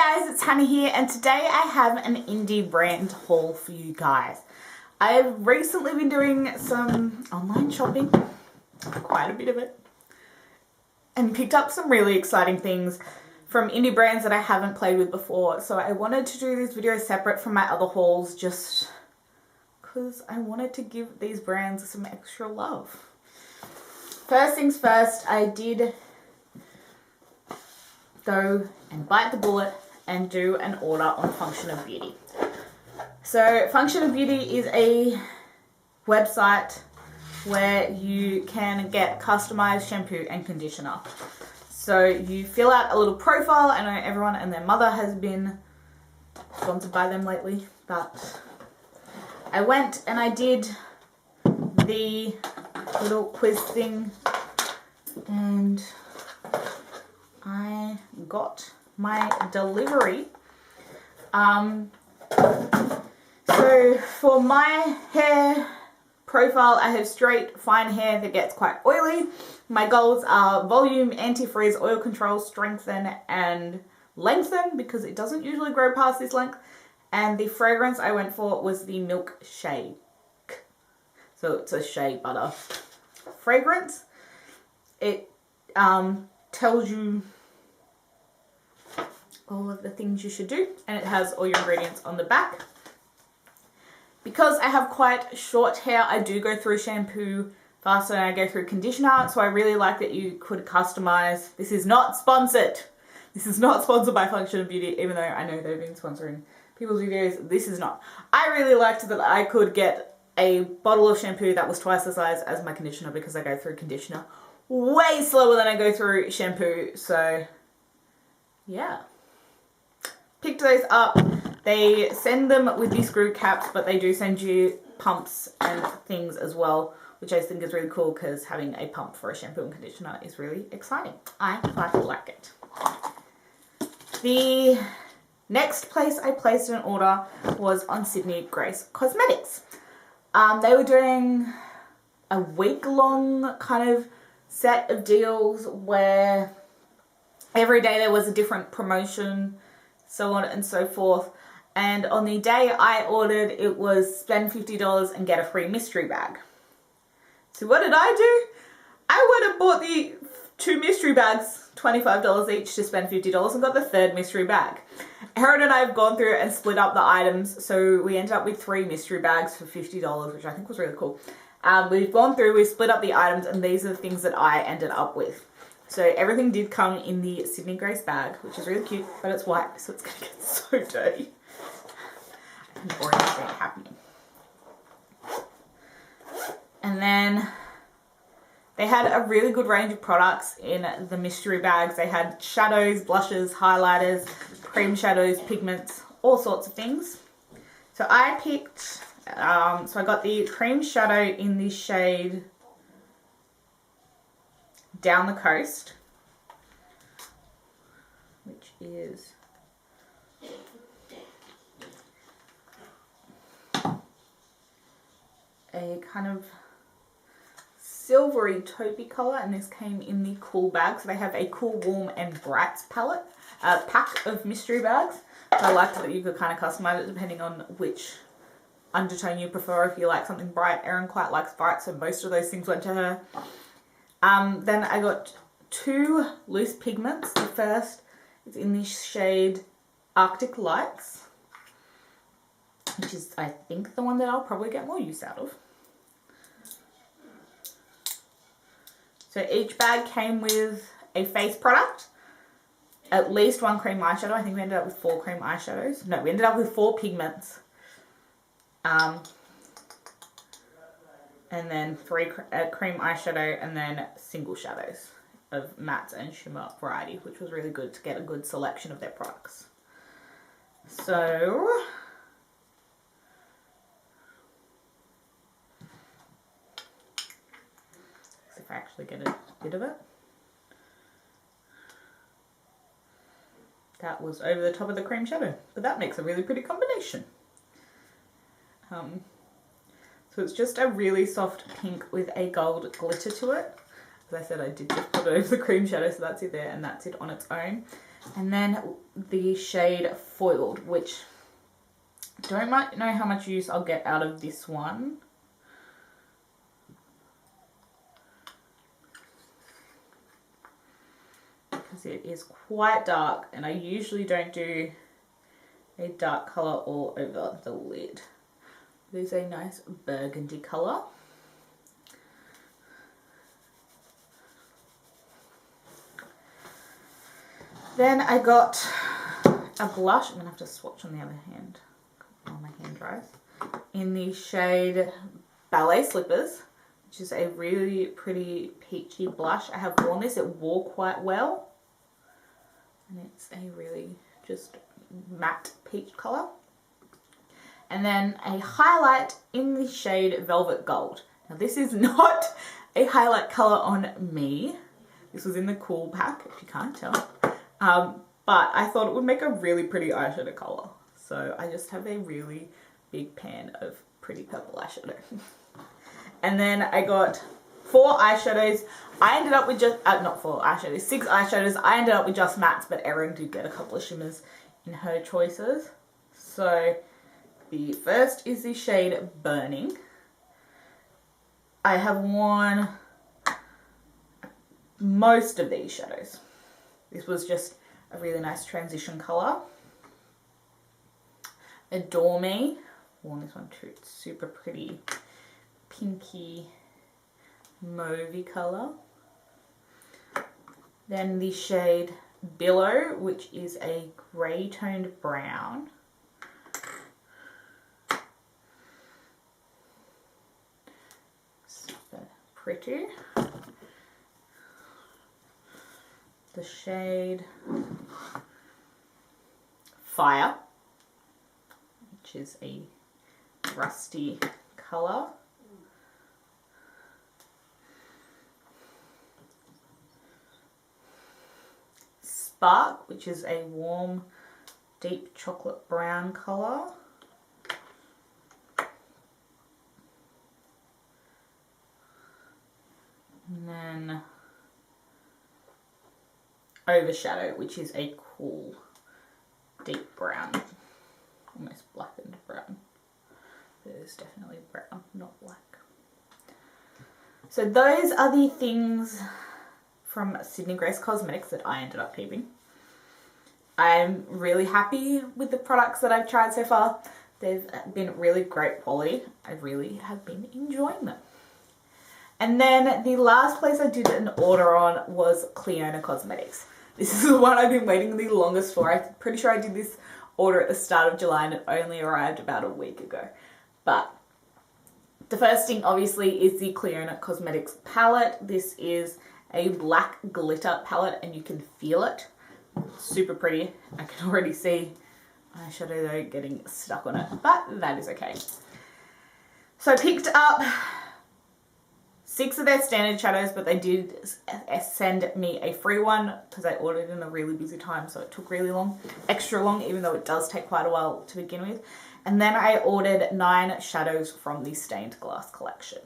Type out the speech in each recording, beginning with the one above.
guys, it's Hannah here, and today I have an indie brand haul for you guys. I've recently been doing some online shopping, quite a bit of it, and picked up some really exciting things from indie brands that I haven't played with before. So I wanted to do this video separate from my other hauls just because I wanted to give these brands some extra love. First things first, I did go and bite the bullet and do an order on Function of Beauty. So Function of Beauty is a website where you can get customized shampoo and conditioner. So you fill out a little profile. I know everyone and their mother has been sponsored by them lately, but I went and I did the little quiz thing and I got my delivery. So for my hair profile, I have straight, fine hair that gets quite oily. My goals are volume, anti-frizz, oil control, strengthen, and lengthen, because it doesn't usually grow past this length. And the fragrance I went for was the Milk Shake. So it's a shea butter fragrance. It tells you all of the things you should do, and it has all your ingredients on the back. Because I have quite short hair, I do go through shampoo faster than I go through conditioner, so I really like that you could customize. This is not sponsored. This is not sponsored by Function of Beauty, even though I know they've been sponsoring people's videos. This is not. I really liked that I could get a bottle of shampoo that was twice the size as my conditioner, because I go through conditioner way slower than I go through shampoo. So yeah, picked those up. They send them with these screw caps, but they do send you pumps and things as well, which I think is really cool, because having a pump for a shampoo and conditioner is really exciting. I quite like it. The next place I placed an order was on Sydney Grace Cosmetics. They were doing a week-long kind of set of deals where every day there was a different promotion, so on and so forth. And on the day I ordered, it was spend $50 and get a free mystery bag. So what did I do? I went and bought the 2 mystery bags, $25 each, to spend $50, and got the 3rd mystery bag. Erin and I have gone through and split up the items, so we ended up with 3 mystery bags for $50, which I think was really cool. We've gone through, we've split up the items, and these are the things that I ended up with. So everything did come in the Sydney Grace bag, which is really cute, but it's white, so it's going to get so dirty. I can already see it happening. And then they had a really good range of products in the mystery bags. They had shadows, blushes, highlighters, cream shadows, pigments, all sorts of things. So I picked, so I got the cream shadow in the shade Down the Coast, which is a kind of silvery taupey color, and this came in the cool bag. So they have a cool, warm, and brights palette, pack of mystery bags. So I liked that you could kind of customize it depending on which undertone you prefer. If you like something bright, Erin quite likes bright, so most of those things went to her. Then I got 2 loose pigments. The first is in the shade Arctic Lights, which is, I think, the one that I'll probably get more use out of. So each bag came with a face product, at least 1 cream eyeshadow. I think we ended up with 4 cream eyeshadows. No, we ended up with 4 pigments. And then 3 cream eyeshadow, and then single shadows of matte and shimmer variety, which was really good to get a good selection of their products. So if I actually get a bit of it. That was over the top of the cream shadow, but that makes a really pretty combination. So it's just a really soft pink with a gold glitter to it. As I said, I did just put it over the cream shadow, so that's it there, and that's it on its own. And then the shade Foiled, which don't know how much use I'll get out of this one. Because it is quite dark, and I usually don't do a dark colour all over the lid. It is a nice burgundy colour. Then I got a blush. I'm going to have to swatch on the other hand while my hand dries. In the shade Ballet Slippers, which is a really pretty peachy blush. I have worn this. It wore quite well. And it's a really just matte peach colour. And then a highlight in the shade Velvet Gold. Now this is not a highlight colour on me. This was in the Cool pack, if you can't tell. But I thought it would make a really pretty eyeshadow colour. So I just have a really big pan of pretty purple eyeshadow. And then I got 4 eyeshadows. I ended up with just, not 4 eyeshadows, 6 eyeshadows. I ended up with just mattes, but Erin did get a couple of shimmers in her choices. So the first is the shade Burning. I have worn most of these shadows. This was just a really nice transition colour. Adore Me. Worn this one too. It's super pretty pinky mauvey colour. Then the shade Billow, which is a grey toned brown. Super pretty. The shade Fire, which is a rusty colour. Spark, which is a warm, deep chocolate brown colour. And then Overshadow, which is a cool, deep brown, almost blackened brown. It is definitely brown, not black. So those are the things from Sydney Grace Cosmetics that I ended up keeping. I'm really happy with the products that I've tried so far. They've been really great quality. I really have been enjoying them. And then the last place I did an order on was Cleona Cosmetics. This is the one I've been waiting the longest for. I'm pretty sure I did this order at the start of July and it only arrived about a week ago. But the first thing obviously is the Cleona Cosmetics palette. This is a black glitter palette and you can feel it. Super pretty. I can already see eyeshadow though getting stuck on it, but that is okay. So I picked up 6 of their standard shadows, but they did send me a free one because I ordered in a really busy time, so it took really long, extra long, even though it does take quite a while to begin with. And then I ordered 9 shadows from the Stained Glass collection.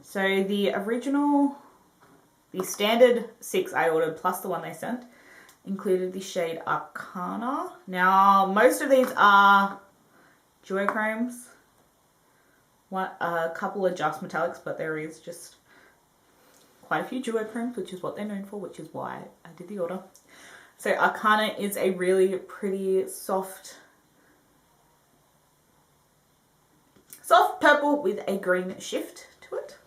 So the original, the standard 6 I ordered plus the one they sent included the shade Arcana. Now most of these are duochromes. A couple are just metallics, but there is just quite a few duochromes, which is what they're known for, which is why I did the order. So Arcana is a really pretty soft purple with a green shift to it.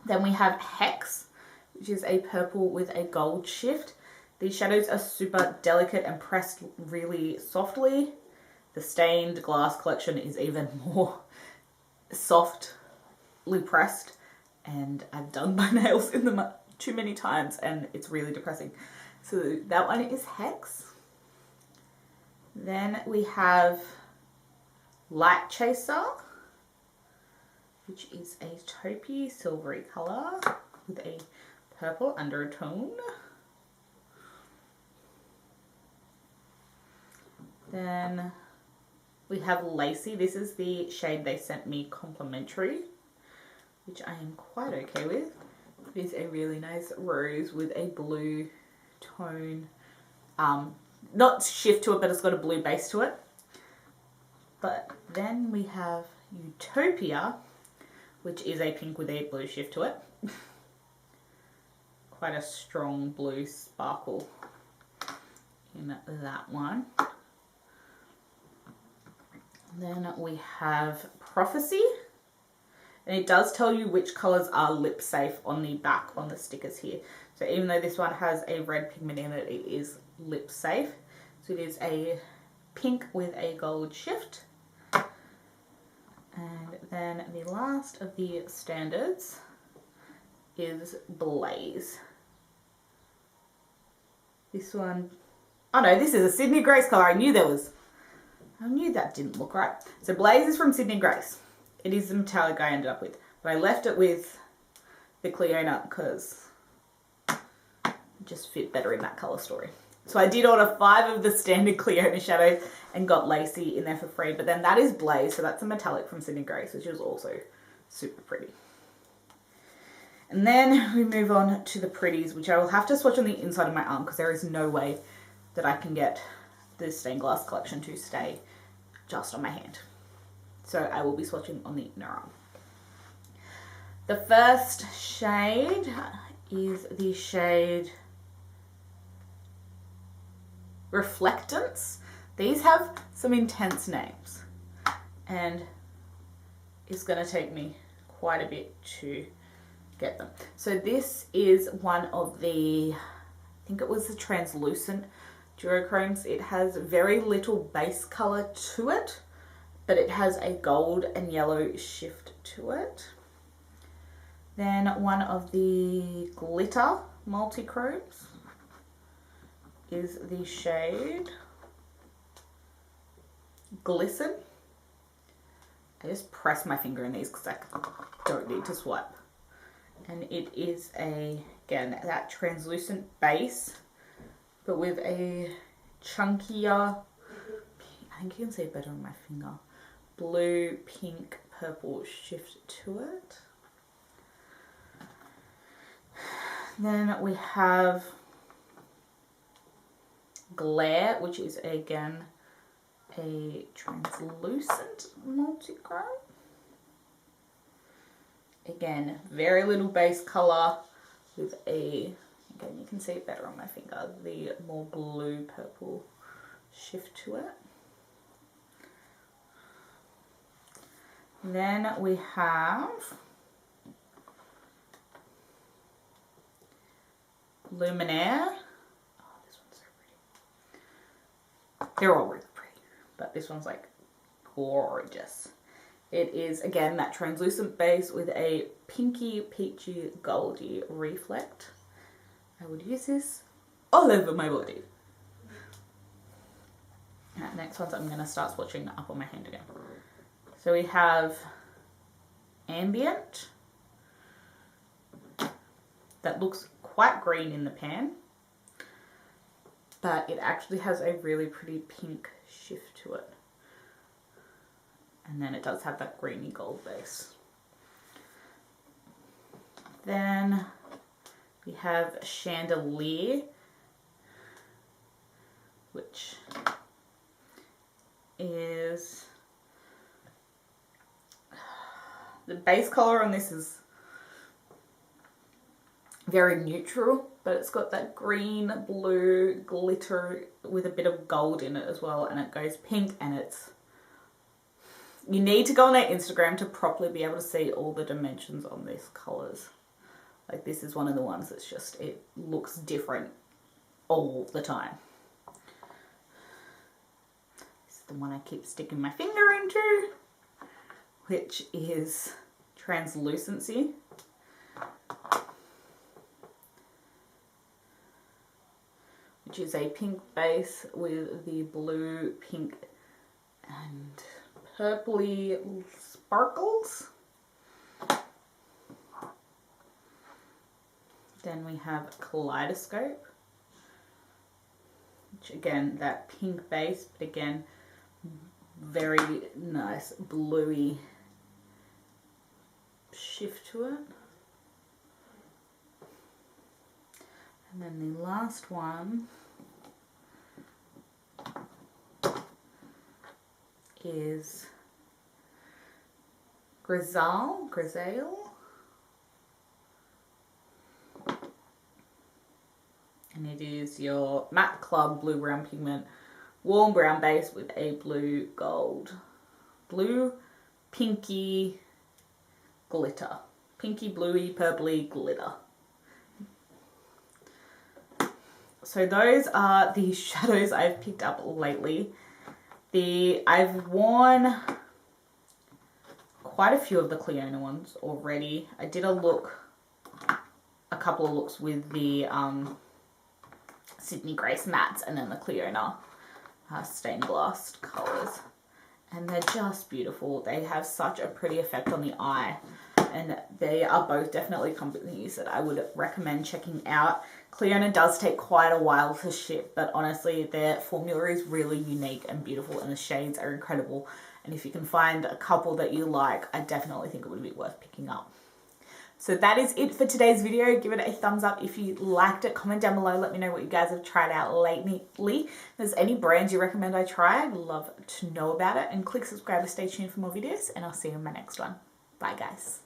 Then we have Hex, which is a purple with a gold shift. These shadows are super delicate and pressed really softly. The Stained Glass collection is even more softly pressed, and I've done my nails in them too many times and it's really depressing. So that one is Hex. Then we have Light Chaser, which is a taupey silvery colour with a purple undertone. Then we have Lacy. This is the shade they sent me complimentary, which I am quite okay with. It's a really nice rose with a blue tone. Not shift to it, but it's got a blue base to it. But then we have Utopia, which is a pink with a blue shift to it. Quite a strong blue sparkle in that one. Then we have Prophecy. And it does tell you which colours are lip safe on the back on the stickers here. So even though this one has a red pigment in it, it is lip safe. So it is a pink with a gold shift. And then the last of the standards is Blaze. This one, oh no, this is a Sydney Grace colour. I knew that didn't look right. So Blaze is from Sydney Grace. It is the metallic I ended up with. But I left it with the Cleona because it just fit better in that colour story. So I did order 5 of the standard Cleona shadows and got Lacey in there for free. But then that is Blaze, so that's a metallic from Sydney Grace, which is also super pretty. And then we move on to the pretties, which I will have to swatch on the inside of my arm because there is no way that I can get the stained glass collection to stay just on my hand. So I will be swatching on the inner arm. The first shade is the shade Reflectance. These have some intense names and it's going to take me quite a bit to get them. So this is one of the, I think it was the translucent duochromes. It has very little base color to it, but it has a gold and yellow shift to it. Then one of the glitter multi-chromes is the shade Glisten. I just press my finger in these because I don't need to swipe. And it is again, that translucent base, but with a chunkier, I think you can see it better on my finger, blue, pink, purple shift to it. Then we have Glare, which is again a translucent multi-chrome. Again, very little base color with a, again, you can see it better on my finger, the more blue purple shift to it. Then we have Luminaire. Oh, this one's so pretty. They're all really pretty, but this one's like gorgeous. It is, again, that translucent base with a pinky, peachy, goldy reflect. I would use this all over my body. Next ones I'm going to start swatching up on my hand again. So we have Ambient. That looks quite green in the pan, but it actually has a really pretty pink shift to it. And then it does have that greeny gold base. Then we have Chandelier, which is, the base color on this is very neutral, but it's got that green, blue glitter with a bit of gold in it as well, and it goes pink, and it's, you need to go on their Instagram to properly be able to see all the dimensions on these colours. Like, this is one of the ones that's just, it looks different all the time. This is the one I keep sticking my finger into, which is Translucency. Which is a pink base with the blue, pink, and purpley sparkles. Then we have Kaleidoscope, which again, that pink base, but again, very nice bluey shift to it. And then the last one is Grisaille. And it is your matte club blue brown pigment, warm brown base with a blue pinky glitter. Pinky, bluey, purpley glitter. So those are the shadows I've picked up lately. I've worn quite a few of the Cliona ones already. I did a couple of looks with the Sydney Grace mattes and then the Cliona stained glass colours. And they're just beautiful. They have such a pretty effect on the eye. And they are both definitely companies that I would recommend checking out. Cliona does take quite a while to ship, but honestly, their formula is really unique and beautiful, and the shades are incredible. And if you can find a couple that you like, I definitely think it would be worth picking up. So that is it for today's video. Give it a thumbs up if you liked it. Comment down below. Let me know what you guys have tried out lately. If there's any brands you recommend I try, I'd love to know about it. And click subscribe to stay tuned for more videos. And I'll see you in my next one. Bye, guys.